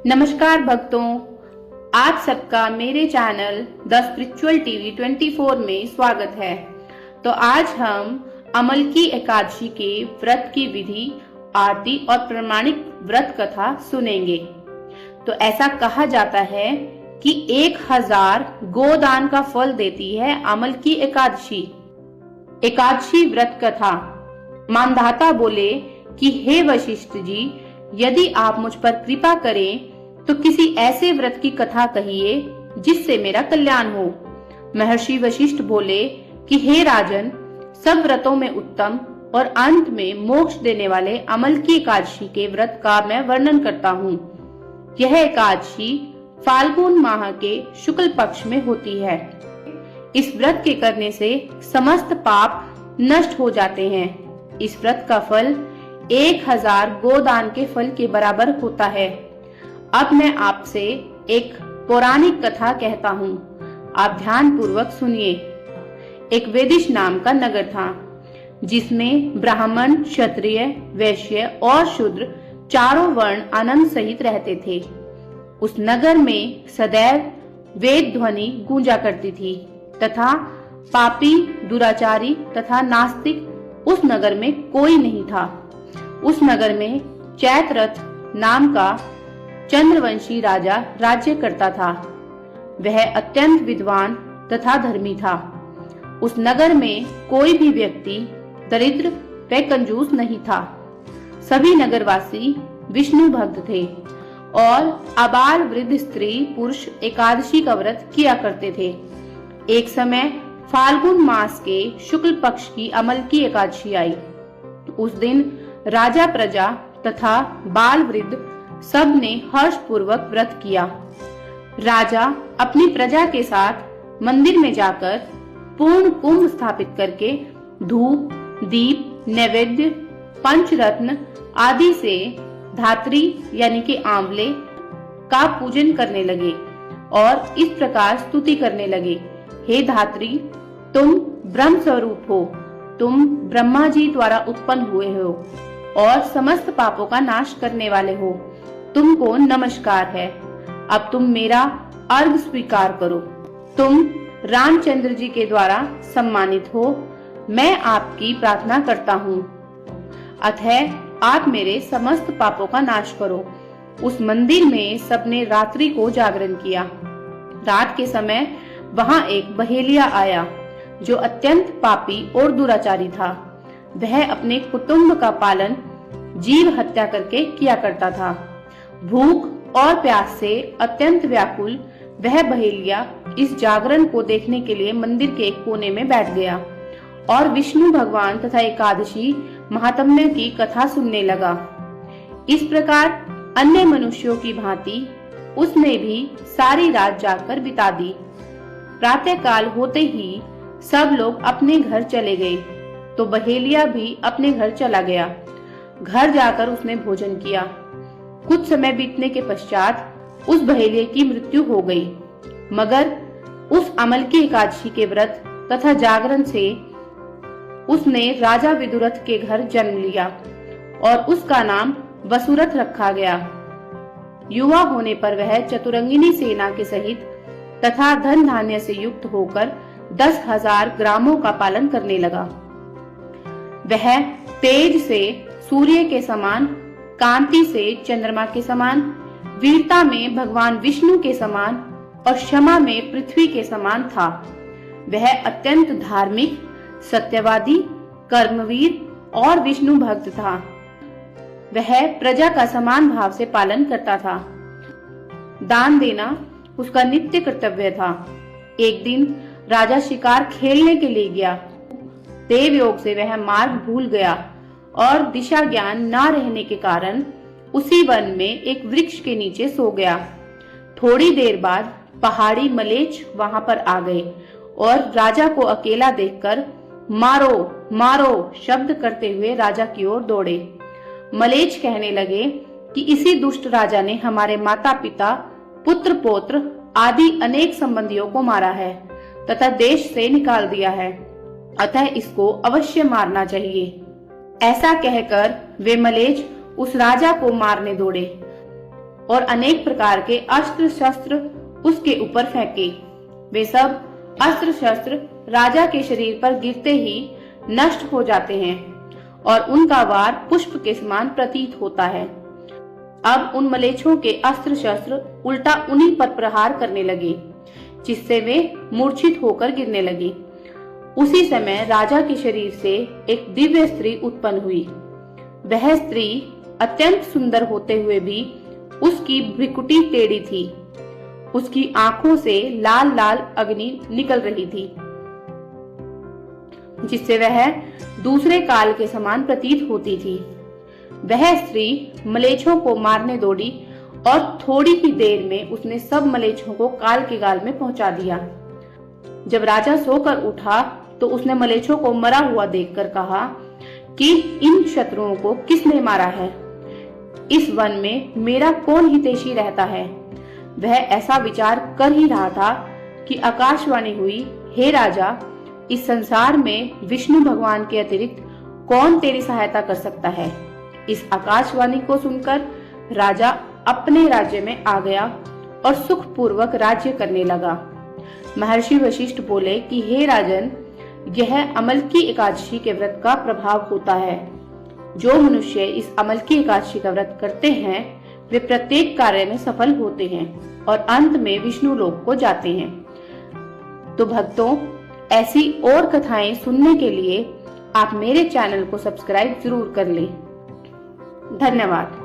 नमस्कार भक्तों, आप सबका मेरे चैनल द स्पिरिचुअल टीवी 24 में स्वागत है। तो आज हम अमलकी एकादशी के व्रत की विधि, आरती और प्रमाणिक व्रत कथा सुनेंगे। तो ऐसा कहा जाता है कि 1000 गोदान का फल देती है अमलकी एकादशी। एकादशी व्रत कथा। मानधाता बोले कि हे वशिष्ठ जी, यदि आप मुझ पर कृपा करें तो किसी ऐसे व्रत की कथा कहिए जिससे मेरा कल्याण हो। महर्षि वशिष्ठ बोले कि हे राजन, सब व्रतों में उत्तम और अंत में मोक्ष देने वाले अमलकी एकादशी के व्रत का मैं वर्णन करता हूँ। यह एकादशी फाल्गुन माह के शुक्ल पक्ष में होती है। इस व्रत के करने से समस्त पाप नष्ट हो जाते हैं। इस व्रत का फल 1000 गोदान के फल के बराबर होता है। अब मैं आपसे एक पौराणिक कथा कहता हूँ, आप ध्यान पूर्वक सुनिए। एक वेदिश नाम का नगर था जिसमें ब्राह्मण, क्षत्रिय, वैश्य और शूद्र चारों वर्ण आनंद सहित रहते थे। उस नगर में सदैव वेद ध्वनि गूंजा करती थी तथा पापी, दुराचारी तथा नास्तिक उस नगर में कोई नहीं था। उस नगर में चैत्ररथ नाम का चंद्रवंशी राजा राज्य करता था। वह अत्यंत विद्वान तथा धर्मी था। उस नगर में कोई भी व्यक्ति दरिद्र व कंजूस नहीं था। सभी नगरवासी विष्णु भक्त थे और अबाल वृद्ध स्त्री पुरुष एकादशी का व्रत किया करते थे। एक समय फाल्गुन मास के शुक्ल पक्ष की अमलकी एकादशी आई। उस दिन राजा, प्रजा तथा बाल वृद्ध सब ने हर्ष पूर्वक व्रत किया। राजा अपनी प्रजा के साथ मंदिर में जाकर पूर्ण कुंभ स्थापित करके धूप, दीप, नैवेद्य, पंचरत्न आदि से धात्री यानी कि आंवले का पूजन करने लगे और इस प्रकार स्तुति करने लगे। हे धात्री, तुम ब्रह्म स्वरूप हो, तुम ब्रह्मा जी द्वारा उत्पन्न हुए हो और समस्त पापों का नाश करने वाले हो। तुमको नमस्कार है। अब तुम मेरा अर्घ स्वीकार करो। तुम रामचंद्र जी के द्वारा सम्मानित हो। मैं आपकी प्रार्थना करता हूँ, अतः आप मेरे समस्त पापों का नाश करो। उस मंदिर में सबने रात्रि को जागरण किया। रात के समय वहाँ एक बहेलिया आया जो अत्यंत पापी और दुराचारी था। वह अपने कुटुंब का पालन जीव हत्या करके किया करता था। भूख और प्यास से अत्यंत व्याकुल वह बहेलिया इस जागरण को देखने के लिए मंदिर के एक कोने में बैठ गया और विष्णु भगवान तथा एकादशी महात्म्य की कथा सुनने लगा। इस प्रकार अन्य मनुष्यों की भांति उसने भी सारी रात जागकर बिता दी। प्रातः काल होते ही सब लोग अपने घर चले गए तो बहेलिया भी अपने घर चला गया। घर जाकर उसने भोजन किया। कुछ समय बीतने के पश्चात उस बहेलिये की मृत्यु हो गई, मगर उस अमलकी एकादशी के व्रत तथा जागरण से उसने राजा विदुरथ के घर जन्म लिया और उसका नाम वसुरथ रखा गया। युवा होने पर वह चतुरंगिनी सेना के सहित तथा धन धान्य से युक्त होकर 10,000 ग्रामों का पालन करने लगा। वह तेज से सूर्य के समान, कांति से चंद्रमा के समान, वीरता में भगवान विष्णु के समान और क्षमा में पृथ्वी के समान था। वह अत्यंत धार्मिक, सत्यवादी, कर्मवीर और विष्णु भक्त था। वह प्रजा का समान भाव से पालन करता था। दान देना उसका नित्य कर्तव्य था। एक दिन राजा शिकार खेलने के लिए गया। देव योग से वह मार्ग भूल गया और दिशा ज्ञान न रहने के कारण उसी वन में एक वृक्ष के नीचे सो गया। थोड़ी देर बाद पहाड़ी मलेच्छ वहां पर आ गए और राजा को अकेला देखकर मारो मारो शब्द करते हुए राजा की ओर दौड़े। मलेच्छ कहने लगे कि इसी दुष्ट राजा ने हमारे माता पिता, पुत्र पौत्र आदि अनेक संबंधियों को मारा है तथा देश से निकाल दिया है, अतः इसको अवश्य मारना चाहिए। ऐसा कहकर वे मलेच्छ उस राजा को मारने दौड़े। और अनेक प्रकार के अस्त्र शस्त्र उसके ऊपर फेंके। वे सब अस्त्र शस्त्र राजा के शरीर पर गिरते ही नष्ट हो जाते हैं और उनका वार पुष्प के समान प्रतीत होता है। अब उन मलेच्छों के अस्त्र शस्त्र उल्टा उन्हीं पर प्रहार करने लगे, जिससे वे मूर्छित होकर गिरने लगे। उसी समय राजा के शरीर से एक दिव्य स्त्री उत्पन्न हुई। वह स्त्री अत्यंत सुंदर होते हुए भी उसकी भ्रिकुटी टेढ़ी थी। उसकी आंखों से लाल लाल अग्नि निकल रही थी, जिससे वह दूसरे काल के समान प्रतीत होती थी। वह स्त्री मलेच्छों को मारने दौड़ी और थोड़ी ही देर में उसने सब मलेच्छों को काल के गाल में पहुंचा दिया। जब राजा सोकर उठा तो उसने मलेच्छों को मरा हुआ देखकर कहा कि इन शत्रुओं को किसने मारा है? इस वन में मेरा कौन हितैषी रहता है? वह ऐसा विचार कर ही रहा था कि आकाशवाणी हुई, हे राजा, इस संसार में विष्णु भगवान के अतिरिक्त कौन तेरी सहायता कर सकता है? इस आकाशवाणी को सुनकर राजा अपने राज्य में आ गया और सुखपूर्वक राज्य करने लगा। महर्षि वशिष्ठ बोले कि हे राजन, यह अमलकी एकादशी के व्रत का प्रभाव होता है। जो मनुष्य इस अमलकी एकादशी का व्रत करते हैं वे प्रत्येक कार्य में सफल होते हैं और अंत में विष्णु लोक को जाते हैं। तो भक्तों, ऐसी और कथाएं सुनने के लिए आप मेरे चैनल को सब्सक्राइब जरूर कर लें। धन्यवाद।